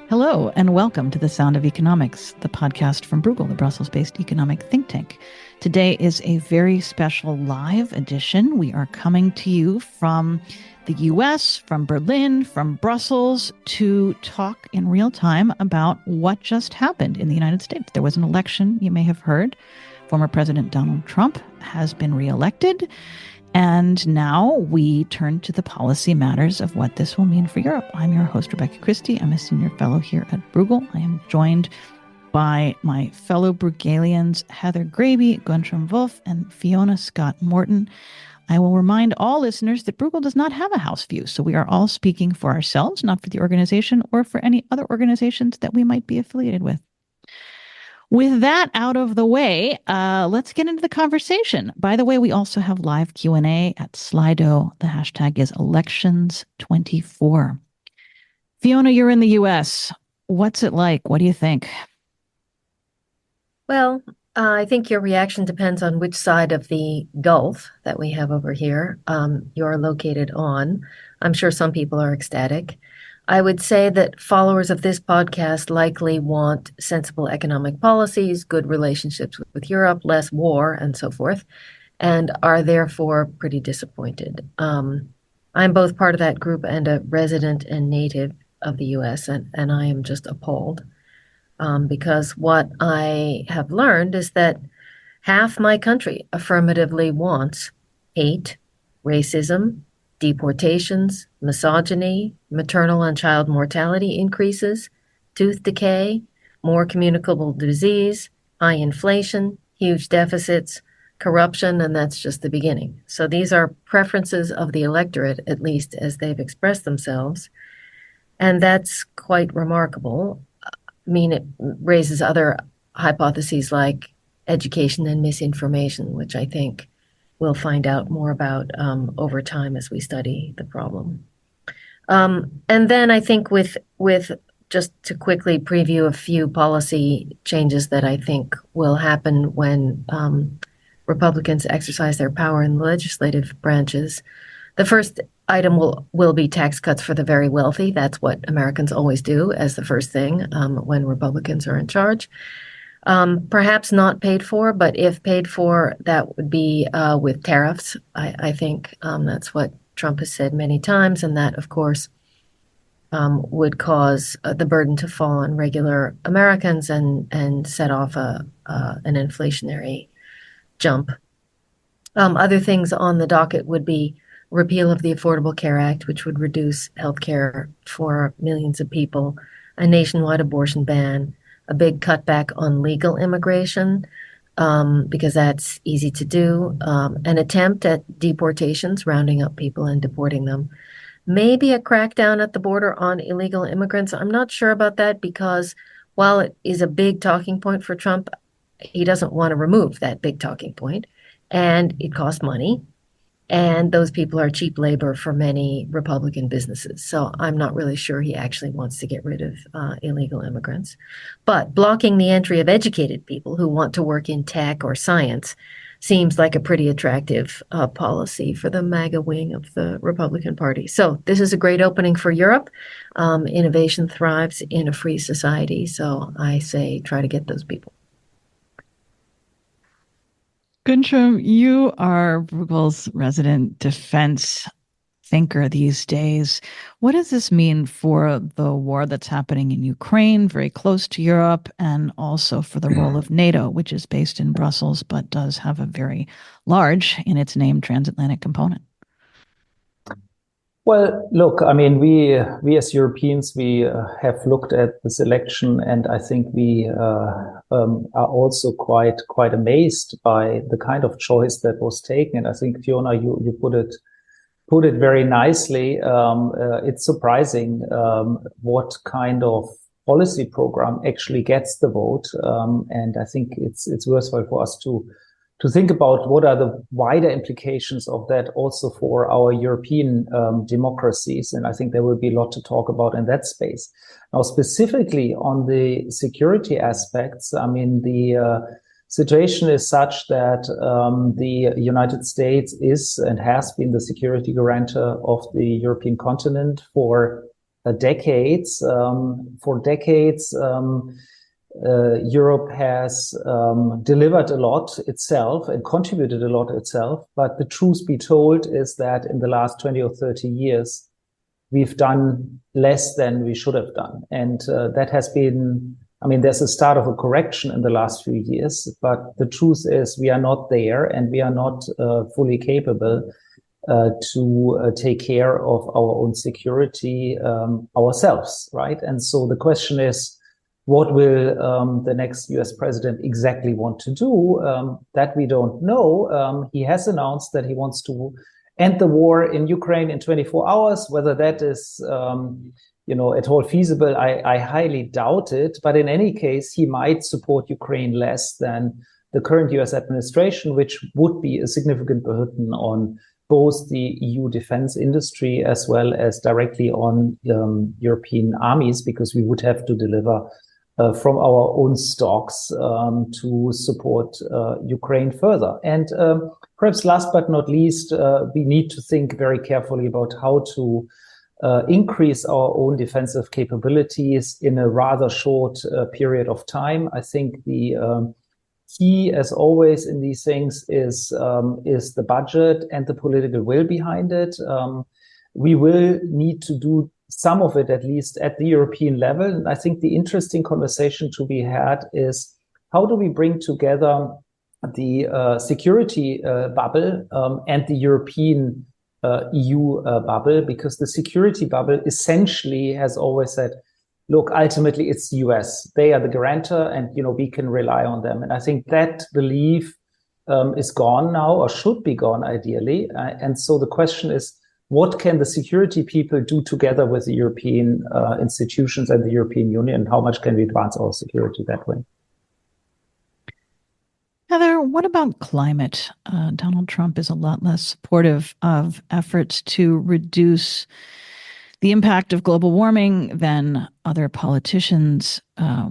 Hello, and welcome to The Sound of Economics, the podcast from Bruegel, the Brussels-based economic think tank. Today is a very special live edition. We are coming to you from the U.S., from Berlin, from Brussels, to talk in real time about what just happened in the United States. There was an election, you may have heard. Former President Donald Trump has been reelected. And now we turn to the policy matters of what this will mean for Europe. I'm your host, Rebecca Christie. I'm a senior fellow here at Bruegel. I am joined by my fellow Bruegelians, Heather Graby, Guntram Wolff, and Fiona Scott Morton. I will remind all listeners that Bruegel does not have a house view, so we are all speaking for ourselves, not for the organization or for any other organizations that we might be affiliated with. With that out of the way, let's get into the conversation. By the way, we also have live Q&A at Slido. The hashtag is elections24. Fiona, you're in the U.S. What's it like? What do you think? Well, I think your reaction depends on which side of the Gulf that we have over here you're located on. I'm sure some people are ecstatic. I would say that followers of this podcast likely want sensible economic policies, good relationships with Europe, less war, and so forth, and are therefore pretty disappointed. I'm both part of that group and a resident and native of the U.S., and I am just appalled because what I have learned is that half my country affirmatively wants hate, racism, deportations, misogyny, maternal and child mortality increases, tooth decay, more communicable disease, high inflation, huge deficits, corruption, and that's just the beginning. So these are preferences of the electorate, at least as they've expressed themselves. And that's quite remarkable. I mean, it raises other hypotheses like education and misinformation, which I think we'll find out more about over time as we study the problem. And then I think with just to quickly preview a few policy changes that I think will happen when Republicans exercise their power in the legislative branches. The first item will be tax cuts for the very wealthy. That's what Americans always do as the first thing when Republicans are in charge. Perhaps not paid for, but if paid for, that would be with tariffs. I think that's what Trump has said many times, and that, of course, would cause the burden to fall on regular Americans and set off an inflationary jump. Other things on the docket would be repeal of the Affordable Care Act, which would reduce health care for millions of people, a nationwide abortion ban, a big cutback on legal immigration, because that's easy to do, an attempt at deportations, rounding up people and deporting them, maybe a crackdown at the border on illegal immigrants. I'm not sure about that because while it is a big talking point for Trump, he doesn't want to remove that big talking point, and it costs money. And those people are cheap labor for many Republican businesses. So I'm not really sure he actually wants to get rid of illegal immigrants. But blocking the entry of educated people who want to work in tech or science seems like a pretty attractive policy for the MAGA wing of the Republican Party. So this is a great opening for Europe. Innovation thrives in a free society. So I say try to get those people. Guntram, you are Bruegel's resident defense thinker these days. What does this mean for the war that's happening in Ukraine, very close to Europe, and also for the role of NATO, which is based in Brussels, but does have a very large, in its name, transatlantic component? Well, look, I mean, we as Europeans, we have looked at this election, and I think we are also quite amazed by the kind of choice that was taken. And I think, Fiona, you put it very nicely. It's surprising what kind of policy program actually gets the vote, and I think it's worthwhile for us to think about what are the wider implications of that also for our European democracies. And I think there will be a lot to talk about in that space. Now, specifically on the security aspects, I mean, situation is such that the United States is and has been the security guarantor of the European continent for decades. For decades, Europe has delivered a lot itself and contributed a lot itself. But the truth be told is that in the last 20 or 30 years, we've done less than we should have done. And that has been, I mean, there's a start of a correction in the last few years, but the truth is we are not there and we are not fully capable to take care of our own security ourselves, right? And so the question is, what will the next US president exactly want to do? That we don't know. He has announced that he wants to end the war in Ukraine in 24 hours. Whether that is, at all feasible, I highly doubt it. But in any case, he might support Ukraine less than the current US administration, which would be a significant burden on both the EU defense industry as well as directly on European armies, because we would have to deliver from our own stocks to support Ukraine further. And perhaps last but not least, we need to think very carefully about how to increase our own defensive capabilities in a rather short period of time. I think the key, as always in these things, is the budget and the political will behind it. We will need to do some of it, at least at the European level. And I think the interesting conversation to be had is how do we bring together the security bubble and the European EU bubble, because the security bubble essentially has always said, look, ultimately it's the US. They are the guarantor and, we can rely on them. And I think that belief is gone now, or should be gone ideally. And so the question is, what can the security people do together with the European institutions and the European Union? How much can we advance our security that way? Heather, what about climate? Donald Trump is a lot less supportive of efforts to reduce the impact of global warming than other politicians.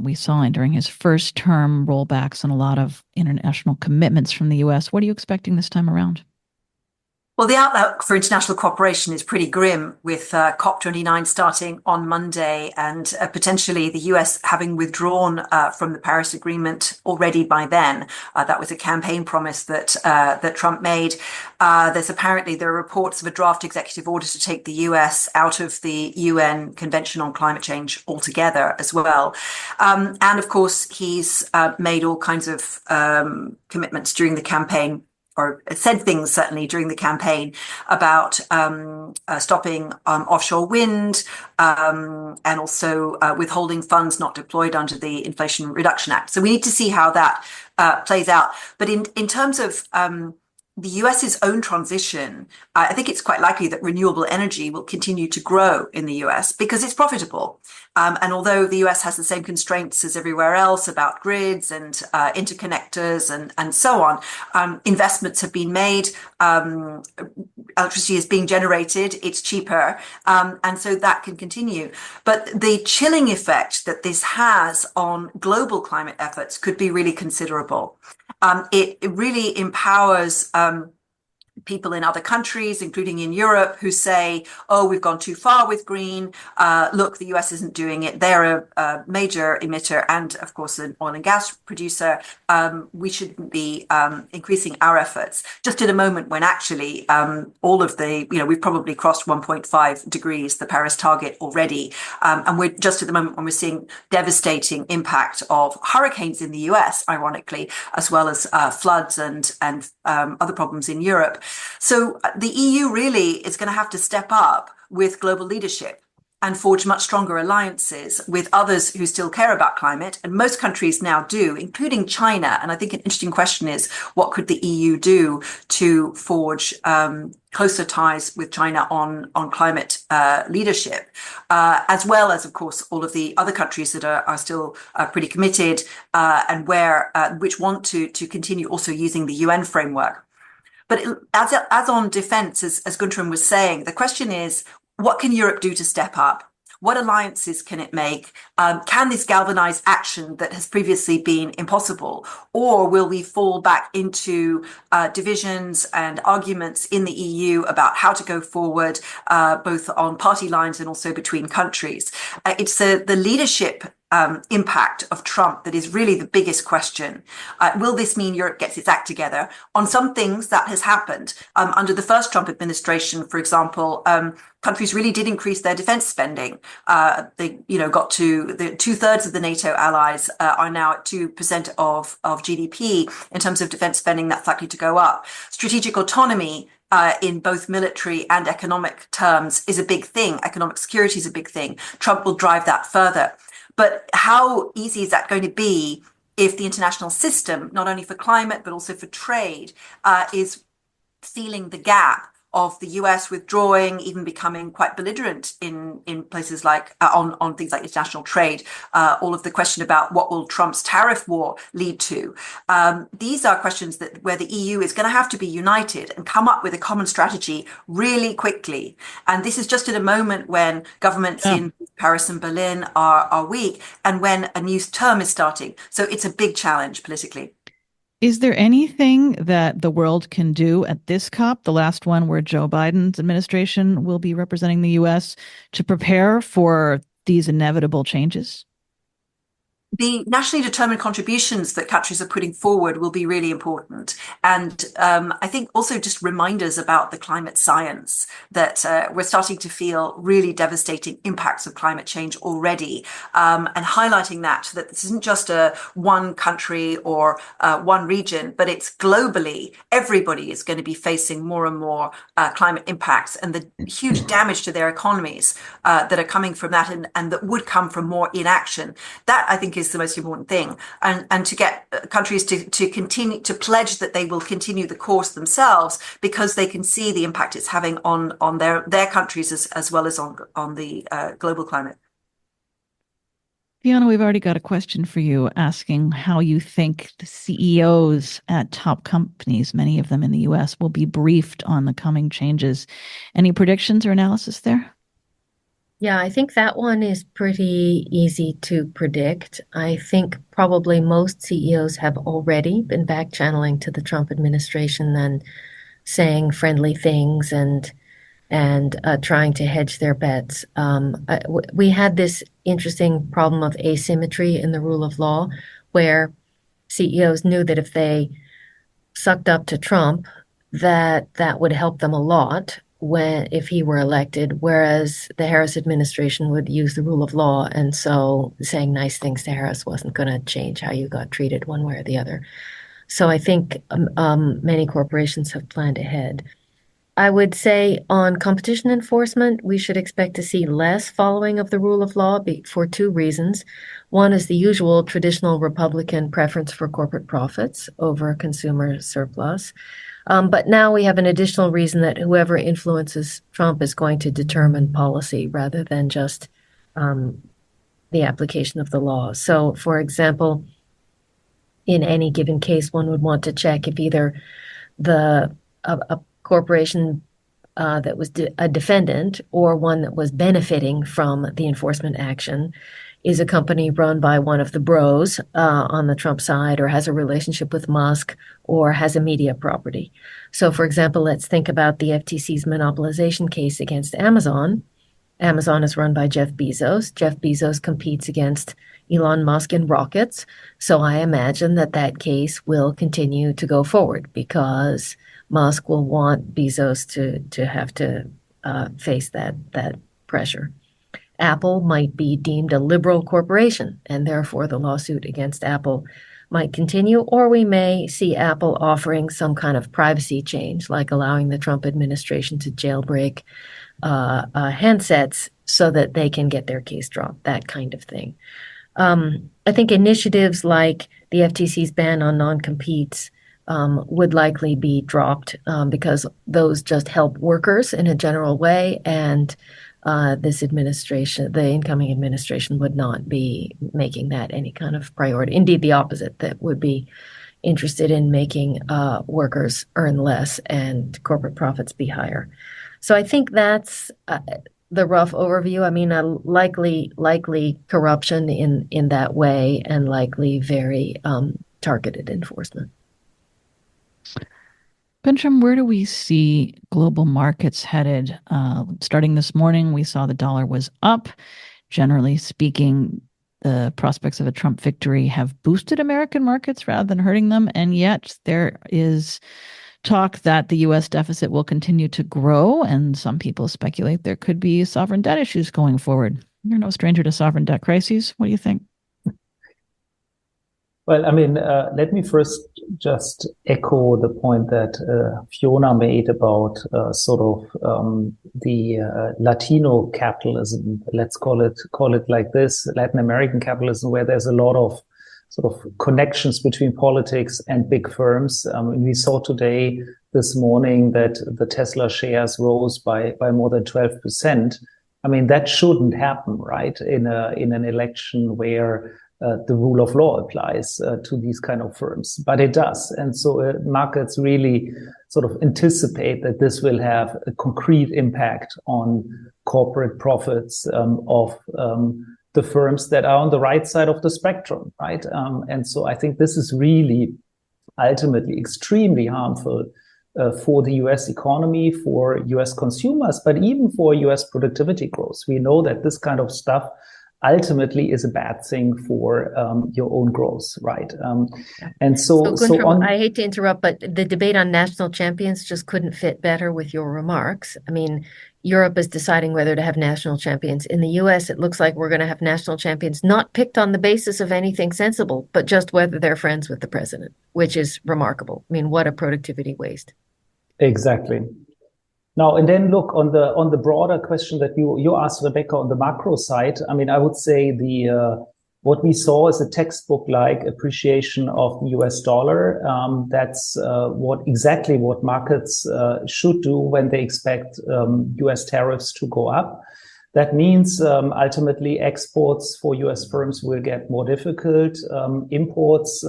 We saw during his first term rollbacks on a lot of international commitments from the U.S. What are you expecting this time around? Well, the outlook for international cooperation is pretty grim, with COP29 starting on Monday and potentially the US having withdrawn from the Paris Agreement already by then. That was a campaign promise that Trump made. There are reports of a draft executive order to take the US out of the UN Convention on Climate Change altogether as well. And of course, he's made all kinds of commitments during the campaign, or said things certainly during the campaign, about stopping offshore wind and also withholding funds not deployed under the Inflation Reduction Act. So we need to see how that plays out. But in terms of the US's own transition, I think it's quite likely that renewable energy will continue to grow in the US because it's profitable. And although the US has the same constraints as everywhere else about grids and interconnectors and so on, investments have been made. Electricity is being generated. It's cheaper. And so that can continue. But the chilling effect that this has on global climate efforts could be really considerable. It really empowers people in other countries, including in Europe, who say, oh, we've gone too far with green. Look, the US isn't doing it. They're a major emitter and, of course, an oil and gas producer. We shouldn't be increasing our efforts. Just at a moment when actually all of the, we've probably crossed 1.5 degrees, the Paris target already. And we're just at the moment when we're seeing devastating impact of hurricanes in the US, ironically, as well as floods and other problems in Europe. So the EU really is going to have to step up with global leadership and forge much stronger alliances with others who still care about climate. And most countries now do, including China. And I think an interesting question is, what could the EU do to forge closer ties with China on climate leadership, as well as, of course, all of the other countries that are still pretty committed and which want to continue also using the UN framework. But as on defense, as Guntram was saying, the question is, what can Europe do to step up? What alliances can it make? Can this galvanize action that has previously been impossible? Or will we fall back into divisions and arguments in the EU about how to go forward, both on party lines and also between countries? It's the leadership impact of Trump that is really the biggest question. Will this mean Europe gets its act together? On some things that has happened. Under the first Trump administration, for example, countries really did increase their defense spending. They, got to the 2/3 of the NATO allies are now at 2% of GDP in terms of defense spending. That's likely to go up. Strategic autonomy in both military and economic terms is a big thing. Economic security is a big thing. Trump will drive that further. But how easy is that going to be if the international system, not only for climate, but also for trade, is feeling the gap of the US withdrawing, even becoming quite belligerent in places like on things like international trade, all of the question about what will Trump's tariff war lead to. These are questions where the EU is going to have to be united and come up with a common strategy really quickly. And this is just at a moment when governments in Paris and Berlin are weak and when a new term is starting. So it's a big challenge politically. Is there anything that the world can do at this COP, the last one where Joe Biden's administration will be representing the U.S., to prepare for these inevitable changes? The nationally determined contributions that countries are putting forward will be really important. And I think also just reminders about the climate science that we're starting to feel really devastating impacts of climate change already, and highlighting that this isn't just a one country or one region, but it's globally. Everybody is going to be facing more and more climate impacts and the huge damage to their economies that are coming from that and that would come from more inaction. That, I think, is the most important thing, and to get countries to continue to pledge that they will continue the course themselves because they can see the impact it's having on their countries as well as on the global climate. Fiona, we've already got a question for you asking how you think the CEOs at top companies, many of them in the US, will be briefed on the coming changes. Any predictions or analysis there? Yeah, I think that one is pretty easy to predict. I think probably most CEOs have already been back channeling to the Trump administration and saying friendly things and trying to hedge their bets. We had this interesting problem of asymmetry in the rule of law, where CEOs knew that if they sucked up to Trump, that would help them a lot if he were elected, whereas the Harris administration would use the rule of law, and so saying nice things to Harris wasn't going to change how you got treated one way or the other. So I think many corporations have planned ahead. I would say on competition enforcement, we should expect to see less following of the rule of law for two reasons. One is the usual traditional Republican preference for corporate profits over consumer surplus. But now we have an additional reason that whoever influences Trump is going to determine policy rather than just the application of the law. So, for example, in any given case, one would want to check if either a corporation that was a defendant or one that was benefiting from the enforcement action is a company run by one of the bros on the Trump side, or has a relationship with Musk, or has a media property. So, for example, let's think about the FTC's monopolization case against Amazon. Amazon is run by Jeff Bezos. Jeff Bezos competes against Elon Musk in rockets. So I imagine that case will continue to go forward because Musk will want Bezos to have to face that pressure. Apple might be deemed a liberal corporation, and therefore the lawsuit against Apple might continue, or we may see Apple offering some kind of privacy change, like allowing the Trump administration to jailbreak handsets so that they can get their case dropped, that kind of thing. I think initiatives like the FTC's ban on non-competes would likely be dropped because those just help workers in a general way, and this administration, the incoming administration, would not be making that any kind of priority. Indeed, the opposite, that would be interested in making workers earn less and corporate profits be higher. So I think that's the rough overview. I mean, a likely corruption in that way, and likely very targeted enforcement. Benjamin, where do we see global markets headed? Starting this morning, we saw the dollar was up. Generally speaking, the prospects of a Trump victory have boosted American markets rather than hurting them. And yet there is talk that the U.S. deficit will continue to grow. And some people speculate there could be sovereign debt issues going forward. You're no stranger to sovereign debt crises. What do you think? Well, I mean, let me first just echo the point that Fiona made about the Latino capitalism. Let's call it like this, Latin American capitalism, where there's a lot of sort of connections between politics and big firms. We saw this morning, that the Tesla shares rose by more than 12%. I mean, that shouldn't happen, right? In an election where the rule of law applies to these kind of firms, but it does. And so markets really sort of anticipate that this will have a concrete impact on corporate profits of the firms that are on the right side of the spectrum, right? And so I think this is really ultimately extremely harmful for the US economy, for US consumers, but even for US productivity growth. We know that this kind of stuff ultimately is a bad thing for your own growth, right? And so Guntram, I hate to interrupt, but the debate on national champions just couldn't fit better with your remarks. I mean, Europe is deciding whether to have national champions. In the US, it looks like we're going to have national champions not picked on the basis of anything sensible, but just whether they're friends with the president, which is remarkable. I mean, what a productivity waste. Exactly. Now, and then look on the broader question that you asked, Rebecca, on the macro side. I mean, I would say what we saw is a textbook-like appreciation of the US dollar. That's exactly what markets should do when they expect US tariffs to go up. That means ultimately exports for US firms will get more difficult. Imports,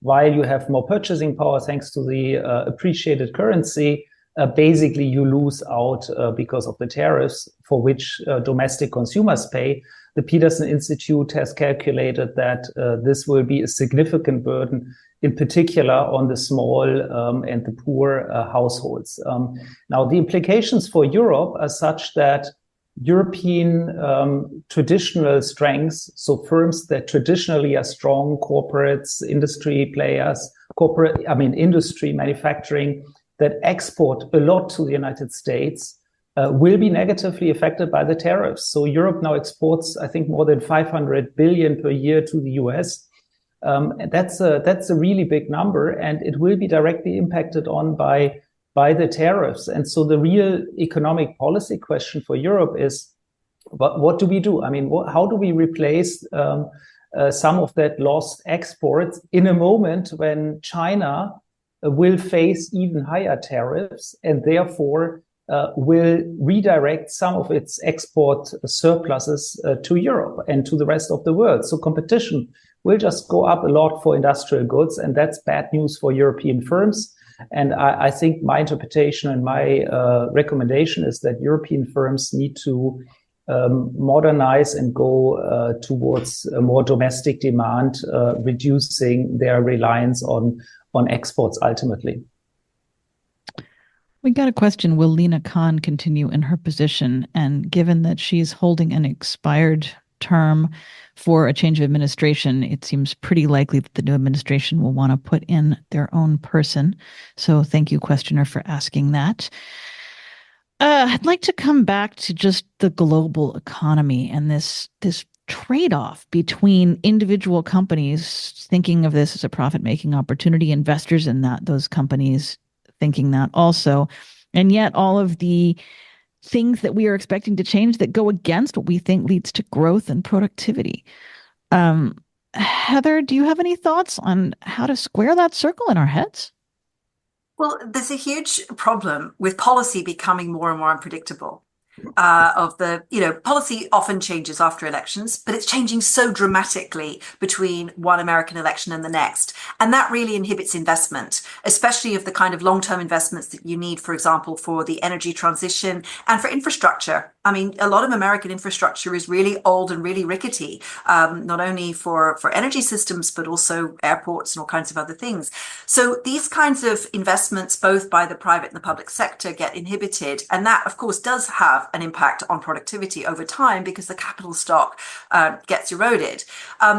while you have more purchasing power thanks to the appreciated currency, basically you lose out because of the tariffs for which domestic consumers pay. The Peterson Institute has calculated that this will be a significant burden, in particular on the small and the poor households. Now, the implications for Europe are such that European traditional strengths, so firms that traditionally are strong, corporates, industry players, industry, manufacturing, that export a lot to the United States will be negatively affected by the tariffs. So Europe now exports, I think, more than 500 billion per year to the US. That's a really big number, and it will be directly impacted on by the tariffs. And so the real economic policy question for Europe is, what do we do? I mean, how do we replace some of that lost exports in a moment when China will face even higher tariffs and therefore will redirect some of its export surpluses to Europe and to the rest of the world. So competition will just go up a lot for industrial goods, and that's bad news for European firms. And I think my interpretation and my recommendation is that European firms need to modernize and go towards a more domestic demand, reducing their reliance on exports ultimately. We got a question. Will Lina Khan continue in her position? And given that she's holding an expired term for a change of administration, it seems pretty likely that the new administration will want to put in their own person. So thank you, questioner, for asking that. I'd like to come back to just the global economy and this trade-off between individual companies thinking of this as a profit-making opportunity, investors in those companies thinking that also, and yet all of the things that we are expecting to change that go against what we think leads to growth and productivity. Heather, do you have any thoughts on how to square that circle in our heads? Well, there's a huge problem with policy becoming more and more unpredictable. of the, policy often changes after elections, but it's changing so dramatically between one American election and the next. And that really inhibits investment, especially of the kind of long-term investments that you need, for example, for the energy transition and for infrastructure. I mean, a lot of American infrastructure is really old and really rickety, not only for energy systems, but also airports and all kinds of other things. So these kinds of investments, both by the private and the public sector, get inhibited. And that, of course, does have an impact on productivity over time because the capital stock gets eroded.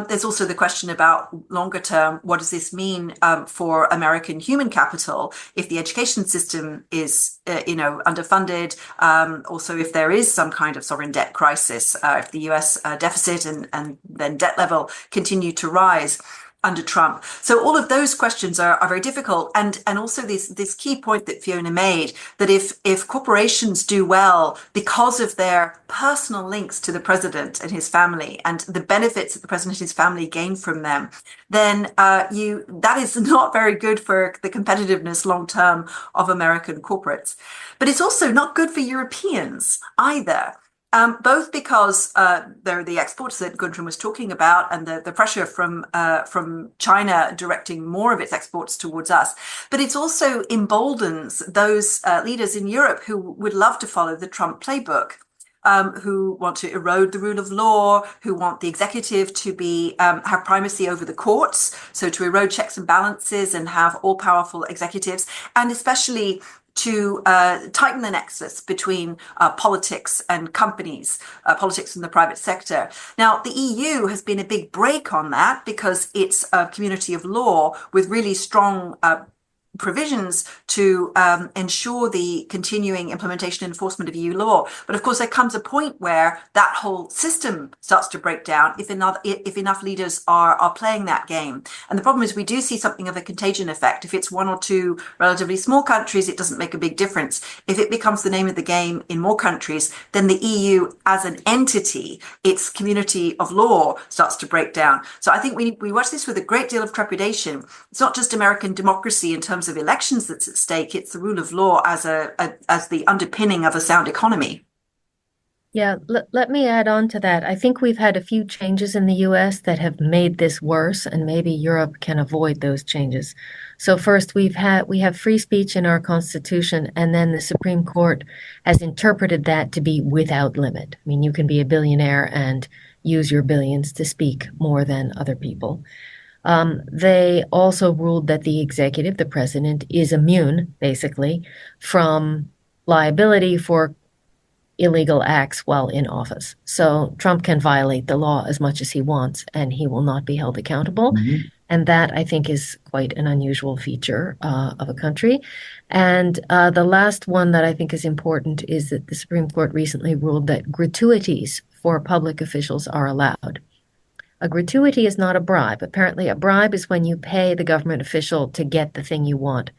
There's also the question about longer term, what does this mean for American human capital if the education system is, underfunded? Also, if there is some kind of sovereign debt crisis, if the US deficit and then debt level continue to rise under Trump. So all of those questions are very difficult. And also this key point that Fiona made, that if corporations do well because of their personal links to the president and his family and the benefits that the president and his family gain from them, then that is not very good for the competitiveness long term of American corporates. But it's also not good for Europeans either. Both because there are the exports that Gudrun was talking about and the pressure from China directing more of its exports towards us. But it also emboldens those leaders in Europe who would love to follow the Trump playbook. Who want to erode the rule of law, who want the executive to be have primacy over the courts, so to erode checks and balances and have all-powerful executives, and especially to tighten the nexus between politics and companies, politics and the private sector. Now, the EU has been a big break on that because it's a community of law with really strong provisions to ensure the continuing implementation and enforcement of EU law. But of course, there comes a point where that whole system starts to break down if enough leaders are playing that game. And the problem is we do see something of a contagion effect. If it's one or two relatively small countries, it doesn't make a big difference. If it becomes the name of the game in more countries, then the EU as an entity, its community of law starts to break down. So I think we watch this with a great deal of trepidation. It's not just American democracy in terms of elections that's at stake, it's the rule of law as the underpinning of a sound economy. Yeah, let me add on to that. I think we've had a few changes in the US that have made this worse, and maybe Europe can avoid those changes. So first, we have free speech in our Constitution, and then the Supreme Court has interpreted that to be without limit. I mean, you can be a billionaire and use your billions to speak more than other people. They also ruled that the executive, the president, is immune, basically, from liability for illegal acts while in office. So Trump can violate the law as much as he wants, and he will not be held accountable. Mm-hmm. And that, I think, is quite an unusual feature of a country. And the last one that I think is important is that the Supreme Court recently ruled that gratuities for public officials are allowed. A gratuity is not a bribe. Apparently, a bribe is when you pay the government official to get the thing you want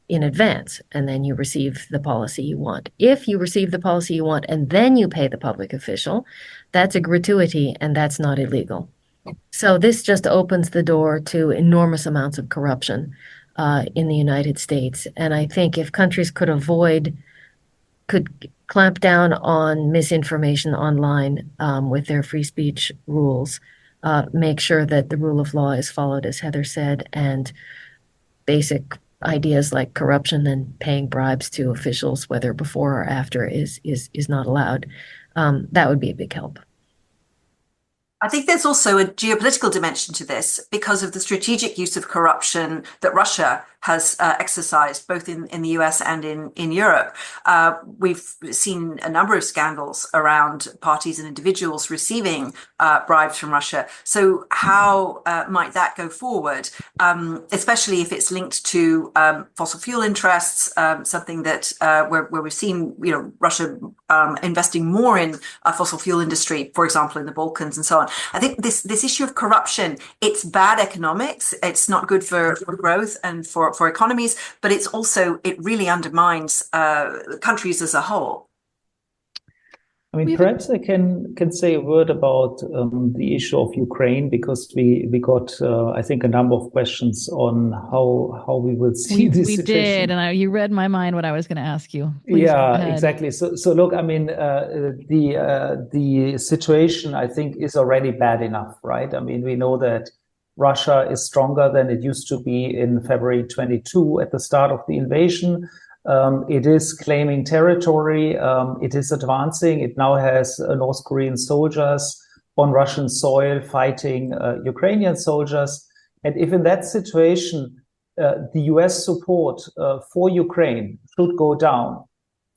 in advance, and then you receive the policy you want. If you receive the policy you want and then you pay the public official, that's a gratuity, and that's not illegal. So this just opens the door to enormous amounts of corruption in the United States. And I think if countries could clamp down on misinformation online with their free speech rules, make sure that the rule of law is followed, as Heather said, and basic ideas like corruption and paying bribes to officials, whether before or after, is not allowed. That would be a big help. I think there's also a geopolitical dimension to this because of the strategic use of corruption that Russia has exercised both in the US and in Europe. We've seen a number of scandals around parties and individuals receiving bribes from Russia. So how might that go forward, especially if it's linked to fossil fuel interests, something that where we've seen Russia investing more in fossil fuel industry, for example, in the Balkans and so on. I think this issue of corruption, it's bad economics. It's not good for growth and for economies, but it really undermines countries as a whole. I mean, perhaps I can say a word about the issue of Ukraine, because we got I think a number of questions on how we will see this We situation. did, and you read my mind what I was going to ask you. Please go Yeah, ahead. exactly. So look, I mean, the situation I think is already bad enough, right? I mean, we know that Russia is stronger than it used to be in February 22 at the start of the invasion. It is claiming territory. It is advancing. It now has North Korean soldiers on Russian soil fighting Ukrainian soldiers. And if in that situation, the US support for Ukraine should go down,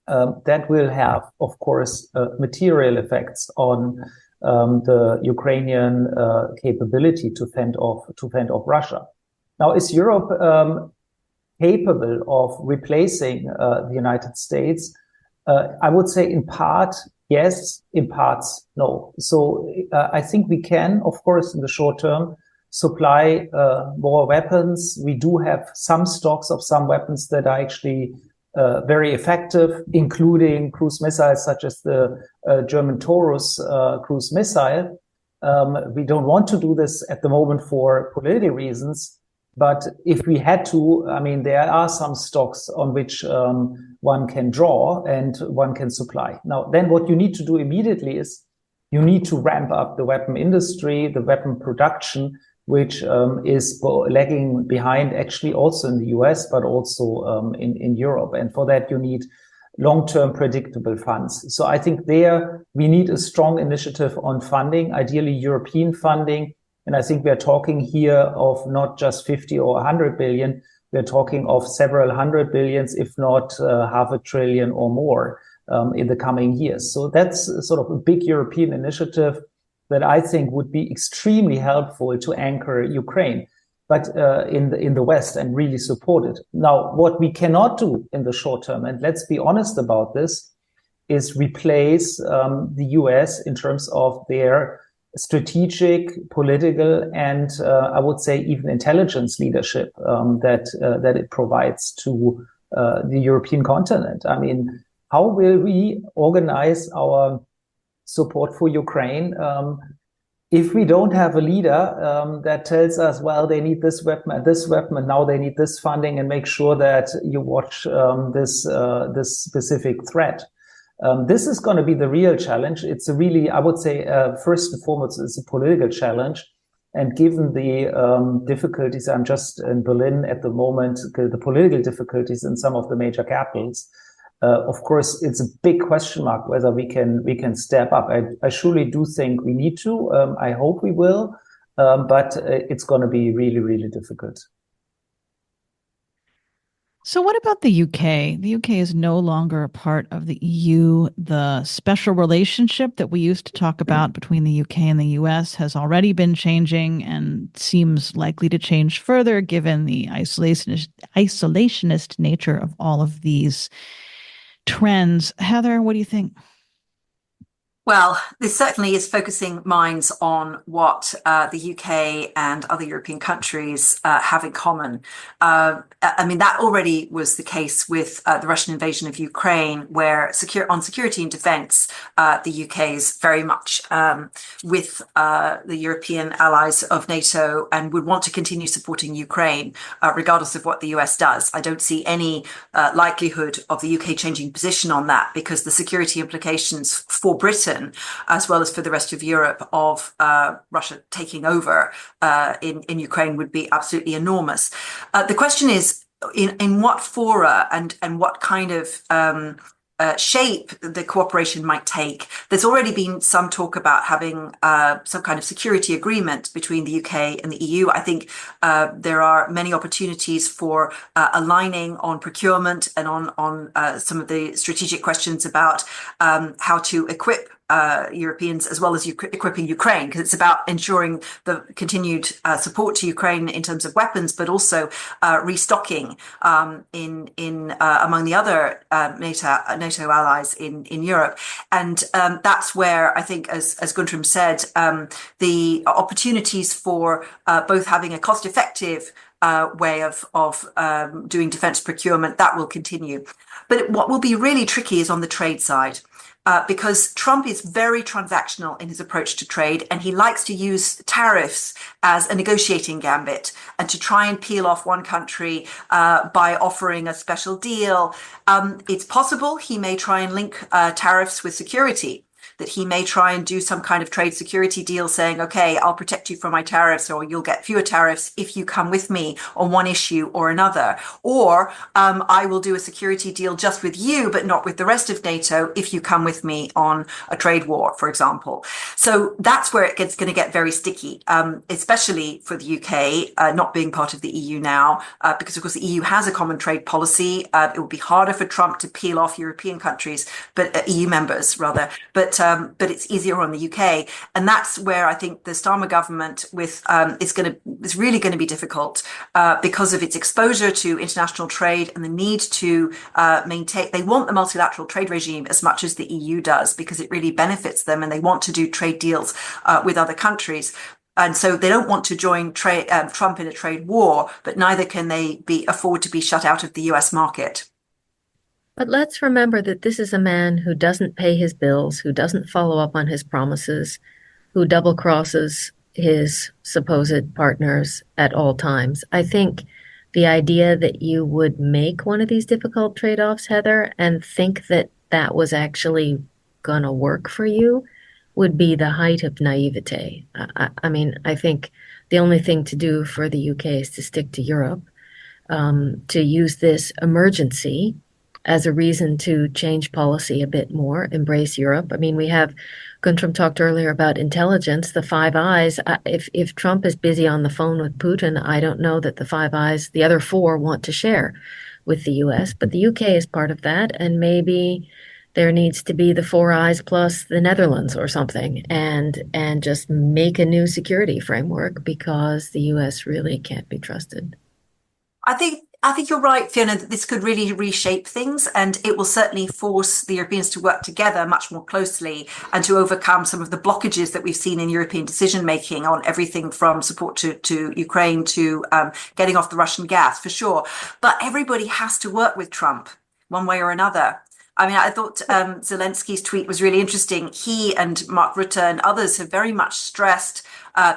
that will have, of course, material effects on the Ukrainian capability to fend off Russia. Now, is Europe capable of replacing the United States? I would say in part, yes, in parts, no. So I think we can, of course, in the short term, supply more weapons. We do have some stocks of some weapons that are actually very effective, including cruise missiles such as the German Taurus cruise missile. We don't want to do this at the moment for political reasons. But if we had to, I mean, there are some stocks on which one can draw and one can supply. Now, then what you need to do immediately is you need to ramp up the weapon industry, the weapon production, which is lagging behind actually also in the US, but also in Europe. And for that, you need long-term predictable funds. So I think there we need a strong initiative on funding, ideally European funding. And I think we are talking here of not just 50 or 100 billion. We're talking of several hundred billions, if not half a trillion or more in the coming years. So that's sort of a big European initiative that I think would be extremely helpful to anchor Ukraine, but in the West, and really support it. Now, what we cannot do in the short term, and let's be honest about this, is replace the US in terms of their strategic, political, and I would say even intelligence leadership that it provides to the European continent. I mean, how will we organize our support for Ukraine if we don't have a leader that tells us, well, they need this weapon, and now they need this funding, and make sure that you watch this specific threat? This is going to be the real challenge. It's a really, I would say, first and foremost, it's a political challenge. And given the difficulties, I'm just in Berlin at the moment, the political difficulties in some of the major capitals, of course, it's a big question mark whether we can step up. I surely do think we need to. I hope we will, but it's going to be really, really difficult. So what about the UK? The UK is no longer a part of the EU. The special relationship that we used to talk about between the UK and the US has already been changing and seems likely to change further given the isolationist nature of all of these trends. Heather, what do you think? Well, this certainly is focusing minds on what the UK and other European countries have in common. I mean, that already was the case with the Russian invasion of Ukraine, where on security and defence, the UK is very much with the European allies of NATO and would want to continue supporting Ukraine, regardless of what the US does. I don't see any likelihood of the UK changing position on that, because the security implications for Britain, as well as for the rest of Europe, of Russia taking over in Ukraine would be absolutely enormous. The question is in what fora and what kind of shape the cooperation might take. There's already been some talk about having some kind of security agreement between the UK and the EU. I think there are many opportunities for aligning on procurement and on some of the strategic questions about how to equip Europeans as well as equipping Ukraine, because it's about ensuring the continued support to Ukraine in terms of weapons, but also restocking in among the other NATO allies in Europe. And that's where I think, as Guntram said, the opportunities for both having a cost-effective way of doing defence procurement, that will continue. But what will be really tricky is on the trade side. because Trump is very transactional in his approach to trade, and he likes to use tariffs as a negotiating gambit and to try and peel off one country by offering a special deal. It's possible he may try and link tariffs with security, that he may try and do some kind of trade security deal saying, okay, I'll protect you from my tariffs, or you'll get fewer tariffs if you come with me on one issue or another. Or I will do a security deal just with you, but not with the rest of NATO if you come with me on a trade war, for example. So that's where it gets going to get very sticky, especially for the UK not being part of the EU now, because of course the EU has a common trade policy. It would be harder for Trump to peel off European countries, but EU members rather, but it's easier on the UK, and that's where I think the Starmer government is really going to be difficult because of its exposure to international trade and the need to maintain. They want the multilateral trade regime as much as the EU does because it really benefits them, and they want to do trade deals with other countries. And so they don't want to join Trump in a trade war, but neither can they afford to be shut out of the US market. But let's remember that this is a man who doesn't pay his bills, who doesn't follow up on his promises, who double crosses his supposed partners at all times. I think the idea that you would make one of these difficult trade-offs, Heather, and think that that was actually going to work for you would be the height of naivete. I mean, I think the only thing to do for the UK is to stick to Europe, to use this emergency as a reason to change policy a bit more, embrace Europe. I mean, we have, Guntram talked earlier about intelligence, the Five Eyes. If Trump is busy on the phone with Putin, I don't know that the Five Eyes, the other four, want to share with the US, but the UK is part of that, and maybe there needs to be the Four Eyes plus the Netherlands or something, and just make a new security framework because the US really can't be trusted. I think you're right, Fiona, that this could really reshape things, and it will certainly force the Europeans to work together much more closely and to overcome some of the blockages that we've seen in European decision-making on everything from support to Ukraine to getting off the Russian gas, for sure. But everybody has to work with Trump one way or another. I mean, I thought Zelensky's tweet was really interesting. He and Mark Rutte and others have very much stressed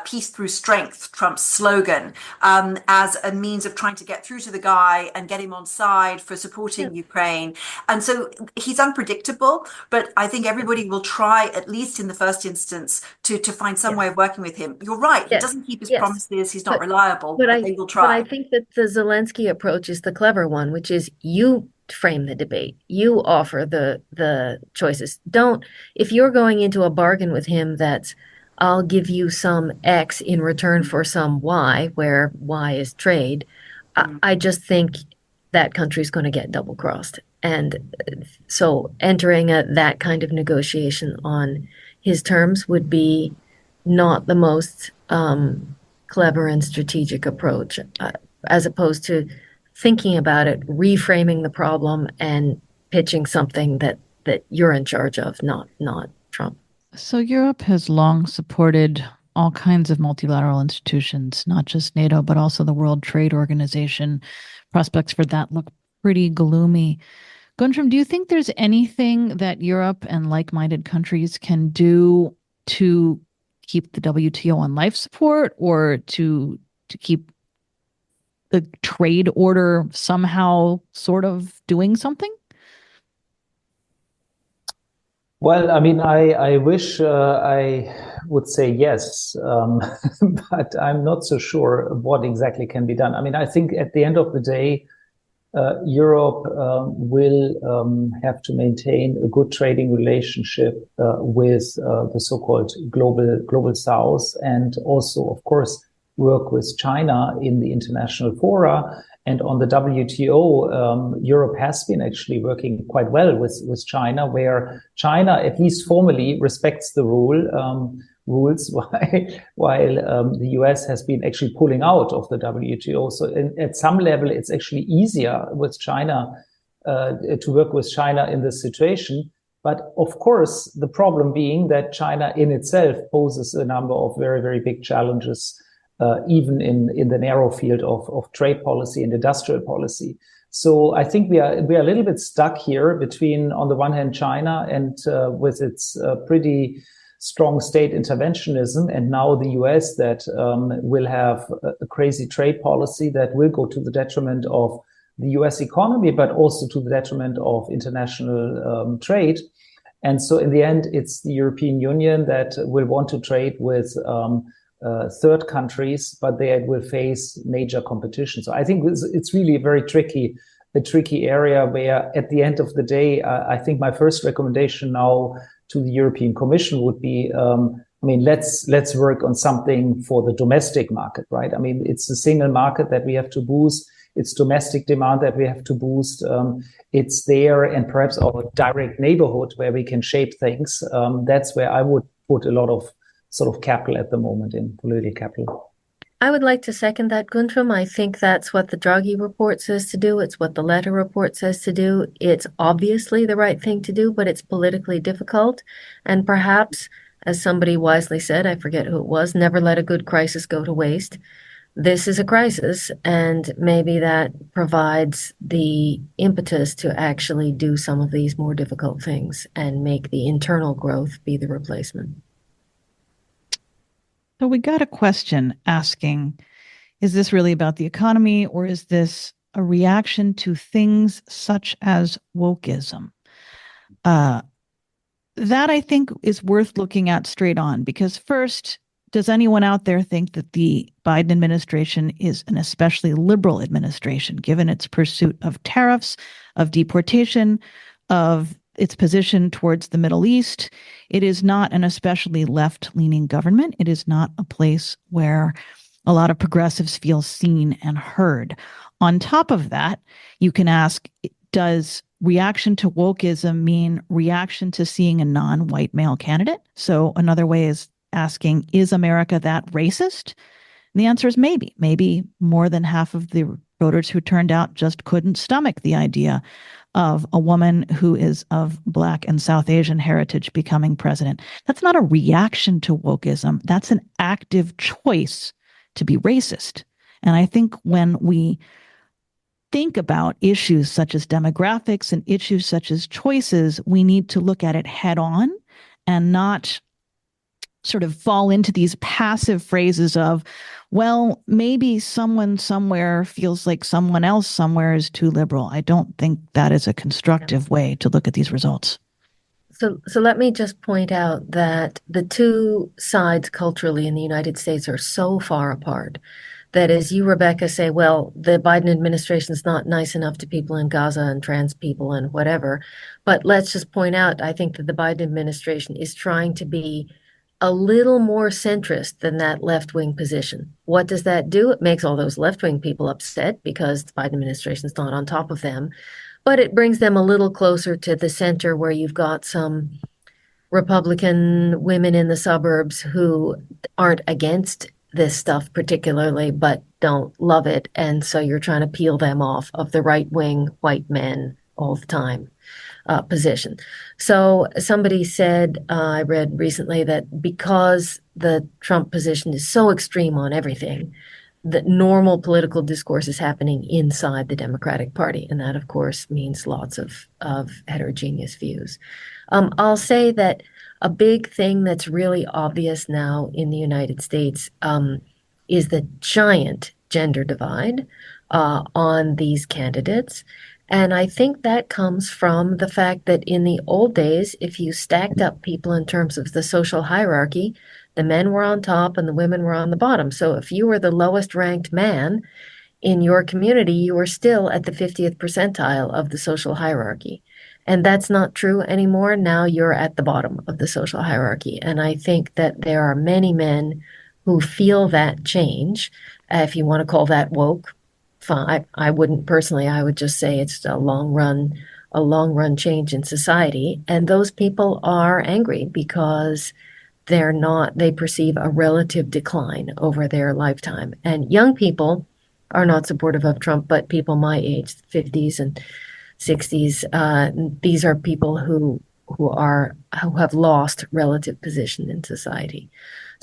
peace through strength, Trump's slogan, as a means of trying to get through to the guy and get him on side for supporting Ukraine. And so he's unpredictable, but I think everybody will try, at least in the first instance, to find some way of working with him. You're right. He doesn't keep his promises. He's not reliable, but they will try. But I think that the Zelensky approach is the clever one, which is you frame the debate. You offer the choices. If you're going into a bargain with him that's, I'll give you some X in return for some Y, where Y is trade, I just think that country's going to get double crossed. And so entering that kind of negotiation on his terms would be not the most clever and strategic approach, as opposed to thinking about it, reframing the problem, and pitching something that you're in charge of, not Trump. So Europe has long supported all kinds of multilateral institutions, not just NATO, but also the World Trade Organization. Prospects for that look pretty gloomy. Guntram, do you think there's anything that Europe and like-minded countries can do to keep the WTO on life support, or to keep the trade order somehow sort of doing something? Well, I mean, I wish I would say yes, but I'm not so sure what exactly can be done. I mean, I think at the end of the day, Europe will have to maintain a good trading relationship with the so-called global South, and also, of course, work with China in the international fora. And on the WTO, Europe has been actually working quite well with China, where China, at least formally, respects the rules, while the US has been actually pulling out of the WTO. So at some level, it's actually easier with China to work with China in this situation. But of course, the problem being that China in itself poses a number of very, very big challenges, even in the narrow field of trade policy and industrial policy. So I think we are a little bit stuck here between, on the one hand, China and with its pretty strong state interventionism, and now the US that will have a crazy trade policy that will go to the detriment of the US economy, but also to the detriment of international trade. And so in the end, it's the European Union that will want to trade with third countries, but they will face major competition. So I think it's really a very tricky area where at the end of the day, I think my first recommendation now to the European Commission would be, let's work on something for the domestic market, right? I mean, it's the single market that we have to boost. It's domestic demand that we have to boost. It's there and perhaps our direct neighborhood where we can shape things. That's where I would put a lot of sort of capital at the moment, in political capital. I would like to second that, Guntram. I think that's what the Draghi report says to do. It's what the Letta report says to do. It's obviously the right thing to do, but it's politically difficult. And perhaps, as somebody wisely said, I forget who it was, never let a good crisis go to waste. This is a crisis, and maybe that provides the impetus to actually do some of these more difficult things and make the internal growth be the replacement. So we got a question asking, is this really about the economy, or is this a reaction to things such as wokeism? That I think is worth looking at straight on, because first, does anyone out there think that the Biden administration is an especially liberal administration, given its pursuit of tariffs, of deportation, of its position towards the Middle East? It is not an especially left-leaning government. It is not a place where a lot of progressives feel seen and heard. On top of that, you can ask, does reaction to wokeism mean reaction to seeing a non-white male candidate? So another way is asking, is America that racist? And the answer is maybe. Maybe more than half of the voters who turned out just couldn't stomach the idea of a woman who is of Black and South Asian heritage becoming president. That's not a reaction to wokeism. That's an active choice to be racist. And I think when we think about issues such as demographics and issues such as choices, we need to look at it head on and not sort of fall into these passive phrases of, well, maybe someone somewhere feels like someone else somewhere is too liberal. I don't think that is a constructive way to look at these results. So let me just point out that the two sides culturally in the United States are so far apart that, as you, Rebecca, say, well, the Biden administration is not nice enough to people in Gaza and trans people and whatever. But let's just point out, I think that the Biden administration is trying to be a little more centrist than that left-wing position. What does that do? It makes all those left-wing people upset because the Biden administration is not on top of them. But it brings them a little closer to the center, where you've got some Republican women in the suburbs who aren't against this stuff particularly, but don't love it. And so you're trying to peel them off of the right-wing white men all the time position. So somebody said, I read recently, that because the Trump position is so extreme on everything, that normal political discourse is happening inside the Democratic Party. And that, of course, means lots of heterogeneous views. I'll say that a big thing that's really obvious now in the United States is the giant gender divide on these candidates. And I think that comes from the fact that in the old days, if you stacked up people in terms of the social hierarchy, the men were on top and the women were on the bottom. So if you were the lowest ranked man in your community, you were still at the 50th percentile of the social hierarchy. And that's not true anymore. Now you're at the bottom of the social hierarchy. And I think that there are many men who feel that change, if you want to call that woke. Fine. I wouldn't personally. I would just say it's a long run change in society. And those people are angry because they perceive a relative decline over their lifetime. And young people are not supportive of Trump, but people my age, 50s and 60s, these are people who have lost relative position in society.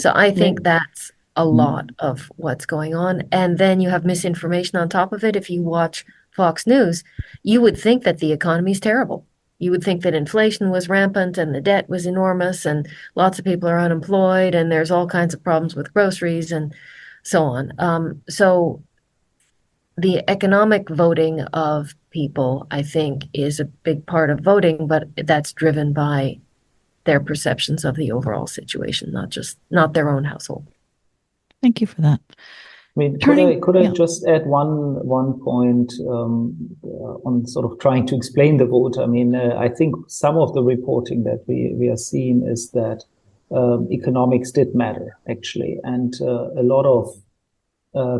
So I think that's a lot of what's going on. And then you have misinformation on top of it. If you watch Fox News, you would think that the economy is terrible. You would think that inflation was rampant and the debt was enormous and lots of people are unemployed and there's all kinds of problems with groceries and so on. So the economic voting of people, I think, is a big part of voting, but that's driven by their perceptions of the overall situation, not their own household. Thank you for that. I mean, could I just add one point on sort of trying to explain the vote? I mean, I think some of the reporting that we are seeing is that economics did matter actually, and a lot of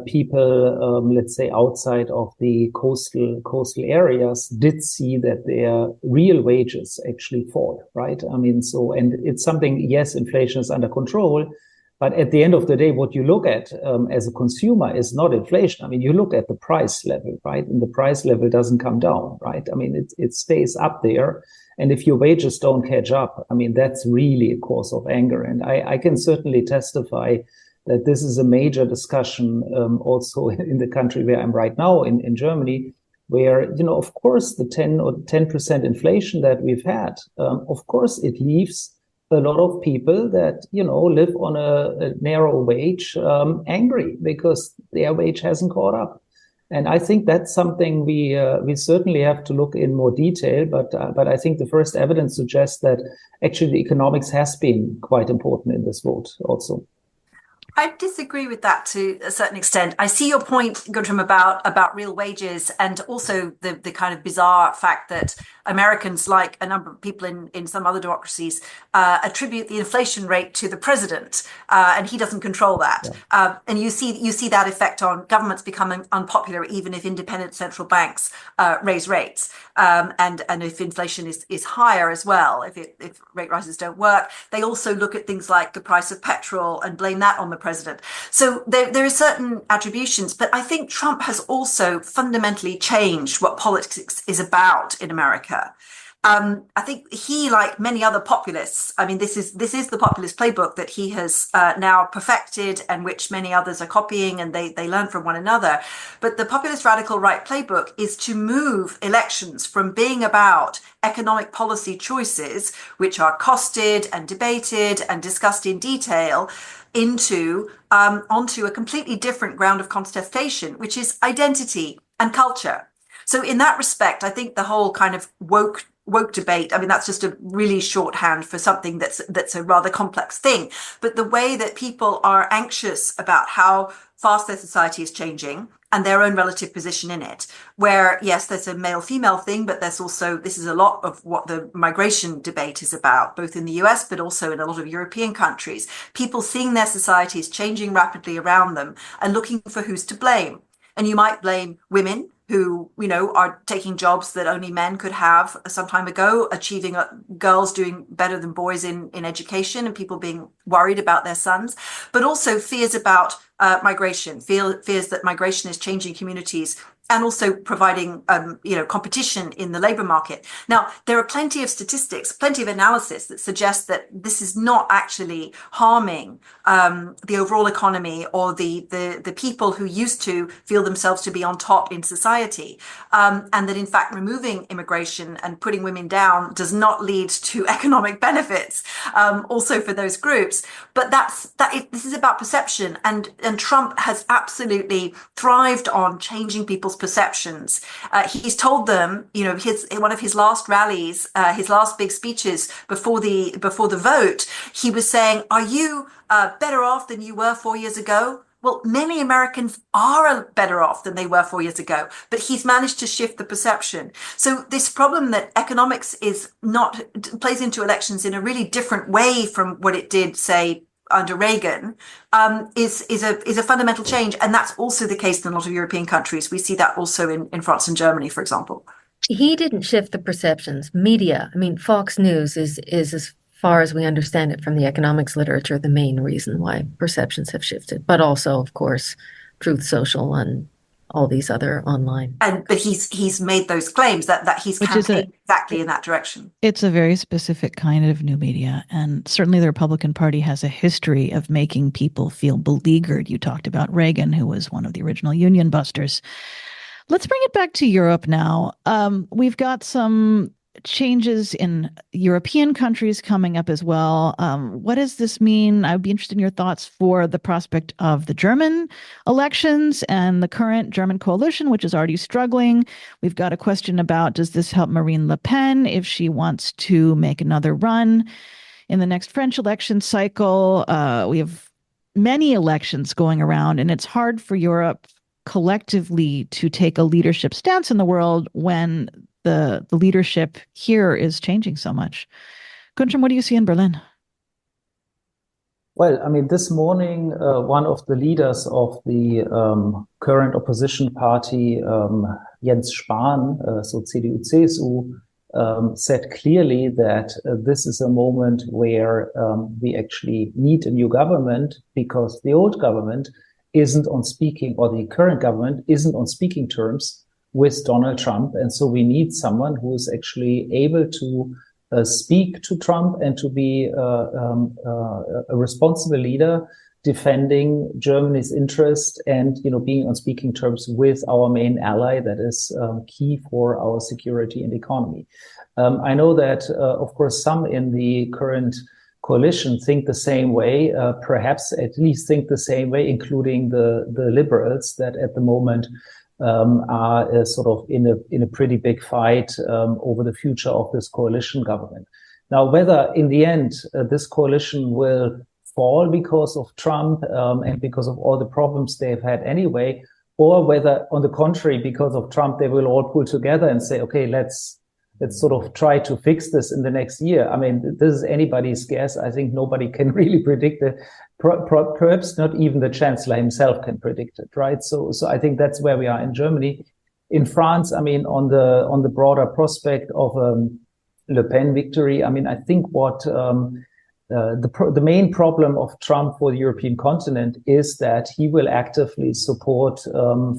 people, let's say outside of the coastal areas, did see that their real wages actually fall, right? I mean, and it's something. Yes, inflation is under control. But at the end of the day, what you look at as a consumer is not inflation. I mean, you look at the price level, right? And the price level doesn't come down, right? I mean, it stays up there. And if your wages don't catch up, I mean, that's really a cause of anger. And I can certainly testify that this is a major discussion also in the country where I'm right now, in Germany, where, of course, the 10% inflation that we've had, of course, it leaves a lot of people that, live on a narrow wage, angry because their wage hasn't caught up. And I think that's something we certainly have to look in more detail. But I think the first evidence suggests that actually the economics has been quite important in this vote also. I disagree with that to a certain extent. I see your point, Guntram, about real wages, and also the kind of bizarre fact that Americans, like a number of people in some other democracies, attribute the inflation rate to the president, and he doesn't control that. Yeah. And you see that effect on governments becoming unpopular, even if independent central banks raise rates, and if inflation is higher as well. If rate rises don't work, they also look at things like the price of petrol and blame that on the president. So there are certain attributions, but I think Trump has also fundamentally changed what politics is about in America. I think he, like many other populists, I mean, this is the populist playbook that he has now perfected, and which many others are copying, and they learn from one another. But the populist radical right playbook is to move elections from being about economic policy choices, which are costed and debated and discussed in detail, onto a completely different ground of contestation, which is identity and culture. So in that respect, I think the whole kind of woke debate, I mean, that's just a really shorthand for something that's a rather complex thing. But the way that people are anxious about how fast their society is changing and their own relative position in it, where, yes, there's a male-female thing, but there's also, this is a lot of what the migration debate is about, both in the US, but also in a lot of European countries. People seeing their societies changing rapidly around them and looking for who's to blame. And you might blame women who, are taking jobs that only men could have some time ago, achieving girls doing better than boys in education, and people being worried about their sons, but also fears about migration, fears that migration is changing communities and also providing, competition in the labor market. Now, there are plenty of statistics, plenty of analysis that suggest that this is not actually harming the overall economy or the people who used to feel themselves to be on top in society, and that in fact removing immigration and putting women down does not lead to economic benefits, also for those groups. But this is about perception, and Trump has absolutely thrived on changing people's perceptions. He's told them, one of his last rallies, his last big speeches before the vote, he was saying, "Are you better off than you were 4 years ago?" Well, many Americans are better off than they were 4 years ago, but he's managed to shift the perception. So this problem that economics plays into elections in a really different way from what it did, say, under Reagan, is a fundamental change. And that's also the case in a lot of European countries. We see that also in France and Germany, for example. He didn't shift the perceptions. Media, I mean, Fox News is as far as we understand it from the economics literature, the main reason why perceptions have shifted. But also, of course, Truth Social and all these other online. But he's made those claims that he's campaigned exactly in that direction. It's a very specific kind of new media. And certainly the Republican Party has a history of making people feel beleaguered. You talked about Reagan, who was one of the original union busters. Let's bring it back to Europe now. We've got some changes in European countries coming up as well. What does this mean? I'd be interested in your thoughts for the prospect of the German elections and the current German coalition, which is already struggling. We've got a question about, does this help Marine Le Pen if she wants to make another run in the next French election cycle? We have many elections going around, and it's hard for Europe collectively to take a leadership stance in the world when the leadership here is changing so much. Guntram, what do you see in Berlin? Well, I mean, this morning, one of the leaders of the current opposition party, Jens Spahn, so CDU-CSU, said clearly that this is a moment where we actually need a new government because the old government isn't on speaking, or the current government isn't on speaking terms with Donald Trump. And so we need someone who is actually able to speak to Trump and to be a responsible leader defending Germany's interest and, being on speaking terms with our main ally that is key for our security and economy. I know that, of course, some in the current coalition think the same way, perhaps at least think the same way, including the liberals that at the moment are sort of in a pretty big fight over the future of this coalition government. Now, whether in the end this coalition will fall because of Trump and because of all the problems they've had anyway, or whether, on the contrary, because of Trump, they will all pull together and say, okay, let's sort of try to fix this in the next year. I mean, this is anybody's guess. I think nobody can really predict it. Perhaps not even the chancellor himself can predict it, right? So I think that's where we are in Germany. In France, I mean, on the broader prospect of Le Pen victory, I mean, I think what the main problem of Trump for the European continent is that he will actively support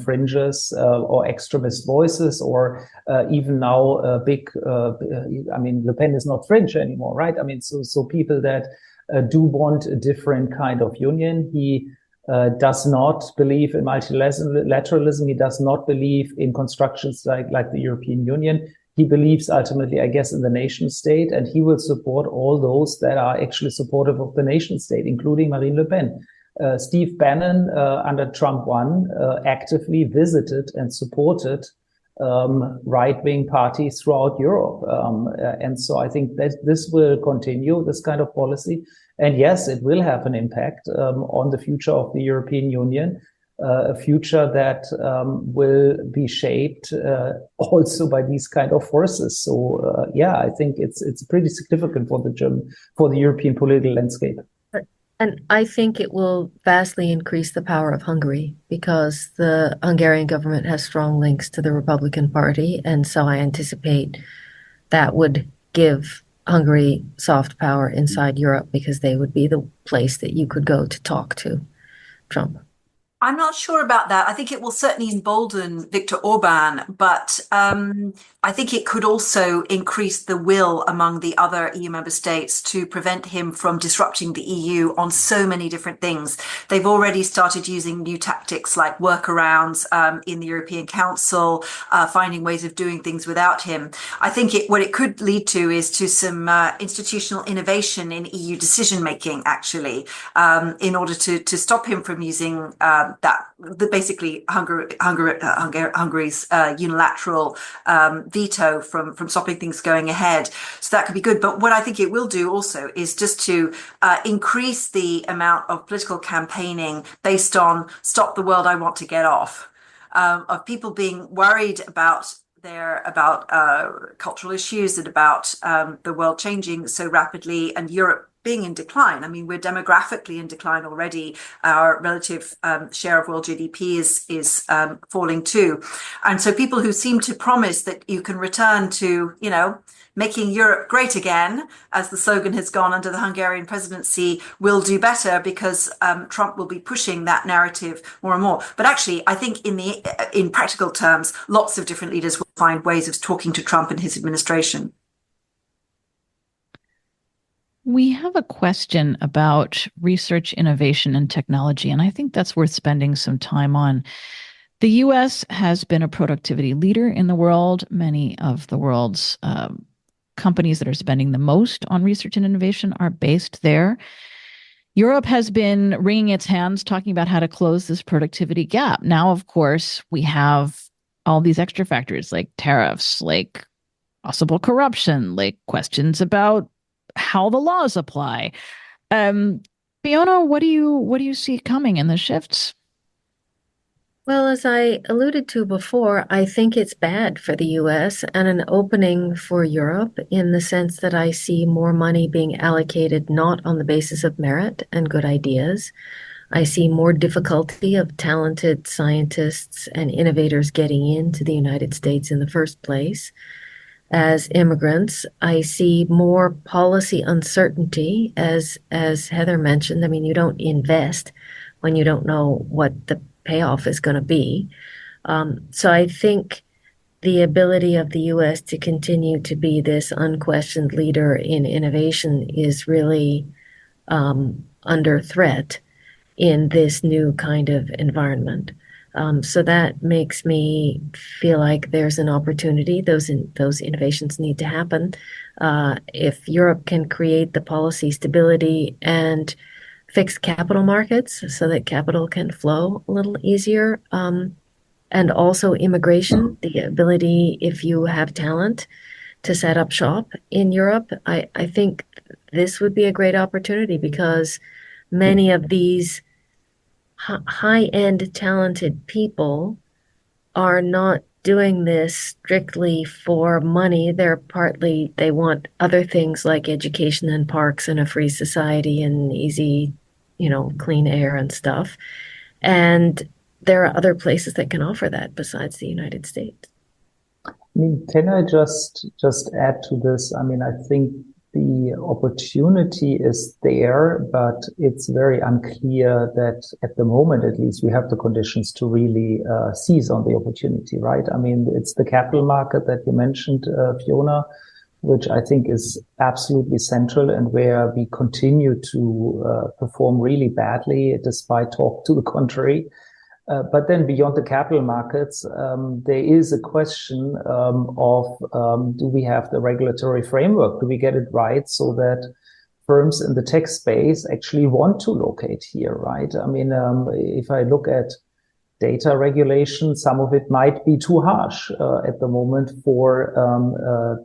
fringes or extremist voices, or even now I mean, Le Pen is not fringe anymore, right? I mean, so people that do want a different kind of union. He does not believe in multilateralism. He does not believe in constructions like the European Union. He believes ultimately, I guess, in the nation state, and he will support all those that are actually supportive of the nation state, including Marine Le Pen. Steve Bannon, under Trump 1, actively visited and supported right-wing parties throughout Europe. And so I think that this will continue, this kind of policy. And yes, it will have an impact on the future of the European Union, a future that will be shaped also by these kind of forces. So yeah, I think it's pretty significant for the European political landscape. And I think it will vastly increase the power of Hungary because the Hungarian government has strong links to the Republican Party. And so I anticipate that would give Hungary soft power inside Europe because they would be the place that you could go to talk to Trump. I'm not sure about that. I think it will certainly embolden Viktor Orban, but I think it could also increase the will among the other EU member states to prevent him from disrupting the EU on so many different things. They've already started using new tactics like workarounds in the European Council, finding ways of doing things without him. I think what it could lead to is to some institutional innovation in EU decision making, actually, in order to stop him from using basically Hungary's unilateral veto from stopping things going ahead. So that could be good. But what I think it will do also is just to increase the amount of political campaigning based on stop the world I want to get off, of people being worried about cultural issues and about the world changing so rapidly and Europe being in decline. I mean, we're demographically in decline already. Our relative share of world GDP is falling too. And so people who seem to promise that you can return to, making Europe great again, as the slogan has gone under the Hungarian presidency, will do better because Trump will be pushing that narrative more and more. But actually, I think in practical terms, lots of different leaders will find ways of talking to Trump and his administration. We have a question about research, innovation, and technology, and I think that's worth spending some time on. The US has been a productivity leader in the world. Many of the world's companies that are spending the most on research and innovation are based there. Europe has been wringing its hands talking about how to close this productivity gap. Now, of course, we have all these extra factors like tariffs, like possible corruption, like questions about how the laws apply. Fiona, what do you see coming in the shifts? Well, as I alluded to before, I think it's bad for the US and an opening for Europe in the sense that I see more money being allocated not on the basis of merit and good ideas. I see more difficulty of talented scientists and innovators getting into the United States in the first place. As immigrants, I see more policy uncertainty, as Heather mentioned. I mean, you don't invest when you don't know what the payoff is going to be. So I think the ability of the US to continue to be this unquestioned leader in innovation is really under threat in this new kind of environment. So that makes me feel like there's an opportunity. Those innovations need to happen. If Europe can create the policy stability and fix capital markets so that capital can flow a little easier, and also immigration, the ability, if you have talent, to set up shop in Europe, I think this would be a great opportunity because many of these high-end talented people are not doing this strictly for money. They want other things like education and parks and a free society and easy, clean air and stuff. And there are other places that can offer that besides the United States. I mean, can I just add to this? I mean, I think the opportunity is there, but it's very unclear that at the moment, at least, we have the conditions to really seize on the opportunity, right? I mean, it's the capital market that you mentioned, Fiona, which I think is absolutely central and where we continue to perform really badly despite talk to the contrary. But then beyond the capital markets, there is a question of do we have the regulatory framework? Do we get it right so that firms in the tech space actually want to locate here, right? I mean, if I look at data regulation, some of it might be too harsh at the moment for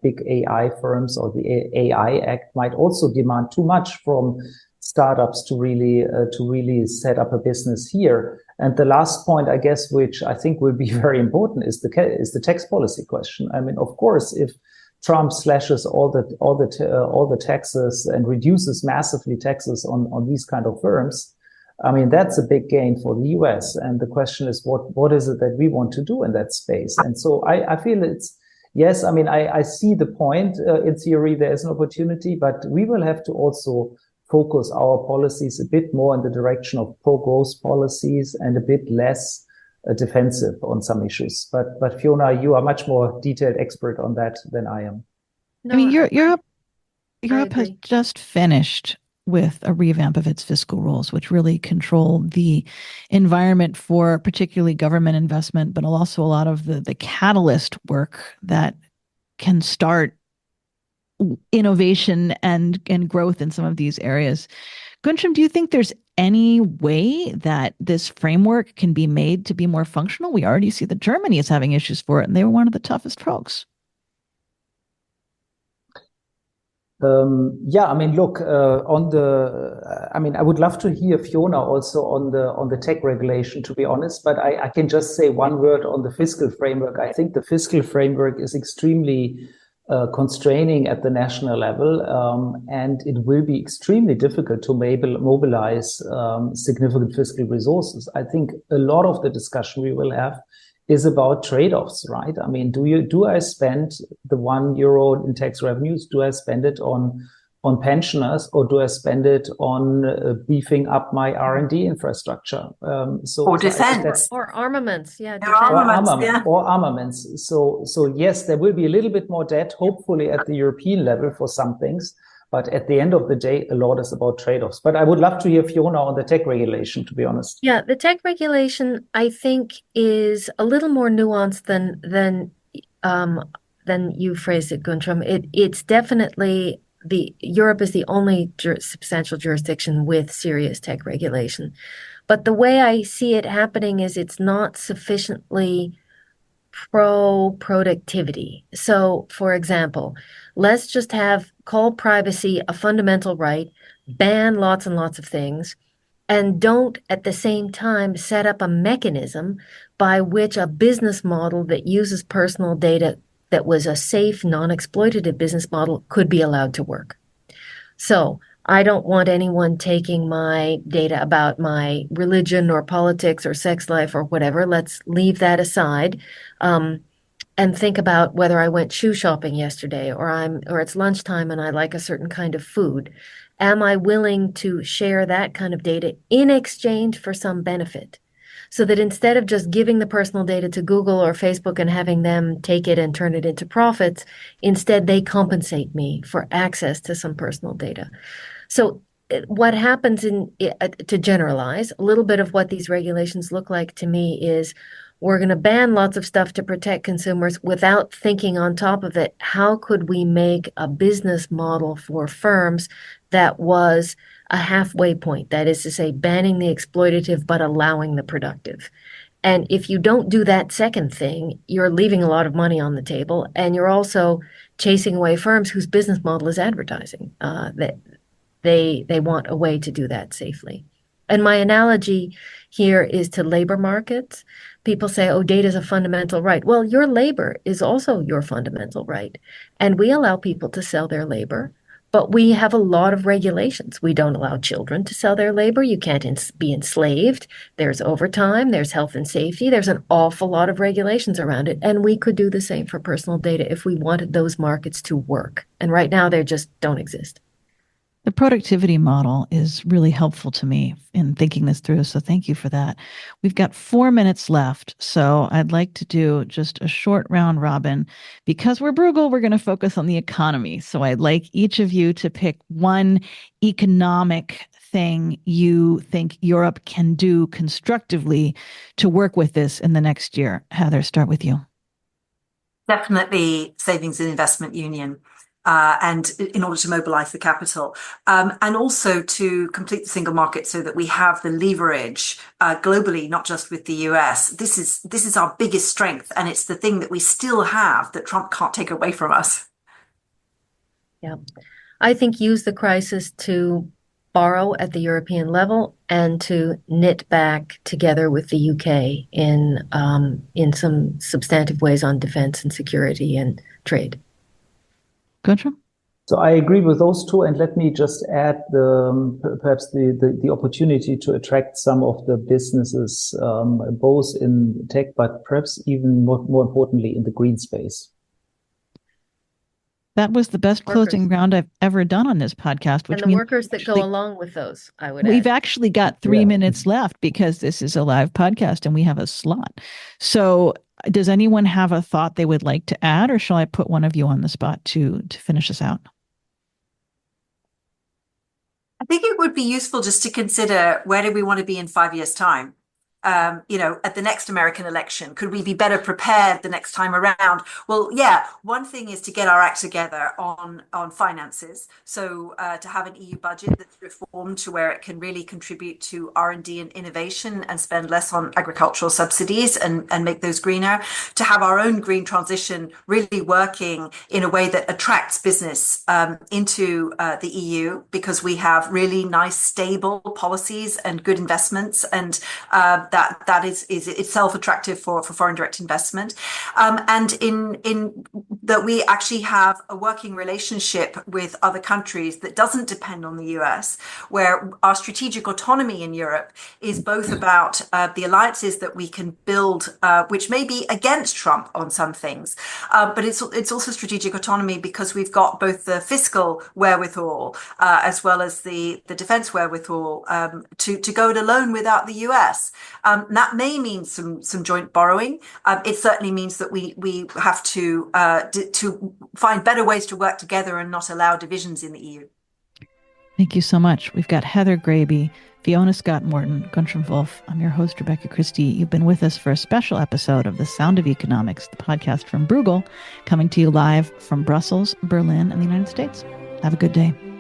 big AI firms, or the AI Act might also demand too much from startups to really set up a business here. And the last point, I guess, which I think will be very important, is the tax policy question. I mean, of course, if Trump slashes all the taxes and reduces massively taxes on these kind of firms, I mean, that's a big gain for the US. And the question is, what is it that we want to do in that space? And so I feel yes, I mean, I see the point. In theory, there is an opportunity, but we will have to also focus our policies a bit more in the direction of pro-growth policies and a bit less defensive on some issues. But Fiona, you are much more detailed expert on that than I am. No, I mean, Europe has just finished with a revamp of its fiscal rules, which really control the environment for particularly government investment, but also a lot of the catalyst work that can start innovation and growth in some of these areas. Guntram, do you think there's any way that this framework can be made to be more functional? We already see that Germany is having issues for it, and they were one of the toughest folks. Yeah, I mean, look, I mean, I would love to hear Fiona also on the tech regulation, to be honest, but I can just say one word on the fiscal framework. I think the fiscal framework is extremely constraining at the national level, and it will be extremely difficult to mobilize significant fiscal resources. I think a lot of the discussion we will have is about trade-offs, right? I mean, do I spend the €1 in tax revenues? Do I spend it on pensioners, or do I spend it on beefing up my R&D infrastructure? Or defense. Or armaments, yeah. Or armaments. So yes, there will be a little bit more debt, hopefully at the European level for some things. But at the end of the day, a lot is about trade-offs. But I would love to hear Fiona on the tech regulation, to be honest. Yeah, the tech regulation, I think, is a little more nuanced than you phrased it, Guntram. It's definitely Europe is the only substantial jurisdiction with serious tech regulation. But the way I see it happening is it's not sufficiently pro-productivity. So, for example, let's just call privacy a fundamental right, ban lots and lots of things, and don't at the same time set up a mechanism by which a business model that uses personal data that was a safe, non-exploitative business model could be allowed to work. So I don't want anyone taking my data about my religion or politics or sex life or whatever. Let's leave that aside. And think about whether I went shoe shopping yesterday or it's lunchtime and I like a certain kind of food. Am I willing to share that kind of data in exchange for some benefit? So that instead of just giving the personal data to Google or Facebook and having them take it and turn it into profits, instead they compensate me for access to some personal data. So what happens to generalize, a little bit of what these regulations look like to me is we're going to ban lots of stuff to protect consumers without thinking on top of it, how could we make a business model for firms that was a halfway point? That is to say, banning the exploitative but allowing the productive. And if you don't do that second thing, you're leaving a lot of money on the table, and you're also chasing away firms whose business model is advertising. That they want a way to do that safely. And my analogy here is to labor markets. People say, oh, data is a fundamental right. Well, your labor is also your fundamental right. And we allow people to sell their labor, but we have a lot of regulations. We don't allow children to sell their labor. You can't be enslaved. There's overtime. There's health and safety. There's an awful lot of regulations around it. And we could do the same for personal data if we wanted those markets to work. And right now, they just don't exist. The productivity model is really helpful to me in thinking this through. So thank you for that. We've got 4 minutes left. So I'd like to do just a short round robin. Because we're Bruegel, we're going to focus on the economy. So I'd like each of you to pick one economic thing you think Europe can do constructively to work with this in the next year. Heather, start with you. Definitely savings and investment union. And in order to mobilize the capital, and also to complete the single market so that we have the leverage globally, not just with the US. This is our biggest strength, and it's the thing that we still have that Trump can't take away from us. Yeah, I think use the crisis to borrow at the European level and to knit back together with the UK in some substantive ways on defense and security and trade. Guntram? So I agree with those two, and let me just add perhaps the opportunity to attract some of the businesses, both in tech, but perhaps even more importantly in the green space. That was the best closing round I've ever done on this podcast. Which and the means workers that go along with those, I would We've add. actually got 3 minutes left because this is a live podcast and we have a slot. So does anyone have a thought they would like to add, or shall I put one of you on the spot to finish us out? I think it would be useful just to consider, where do we want to be in 5 years' time? At the next American election, could we be better prepared the next time around? Well, yeah, one thing is to get our act together on finances. So to have an EU budget that's reformed to where it can really contribute to R&D and innovation and spend less on agricultural subsidies and make those greener. To have our own green transition really working in a way that attracts business into the EU, because we have really nice, stable policies and good investments, and that is itself attractive for foreign direct investment, and in that we actually have a working relationship with other countries that doesn't depend on the US, where our strategic autonomy in Europe is both about the alliances that we can build, which may be against Trump on some things, but it's also strategic autonomy because we've got both the fiscal wherewithal as well as the defense wherewithal to go it alone without the US. That may mean some joint borrowing. It certainly means that we have to find better ways to work together and not allow divisions in the EU. Thank you so much. We've got Heather Graby, Fiona Scott Morton, Guntram Wolff. I'm your host, Rebecca Christie. You've been with us for a special episode of The Sound of Economics, the podcast from Bruegel, coming to you live from Brussels, Berlin, and the United States. Have a good day.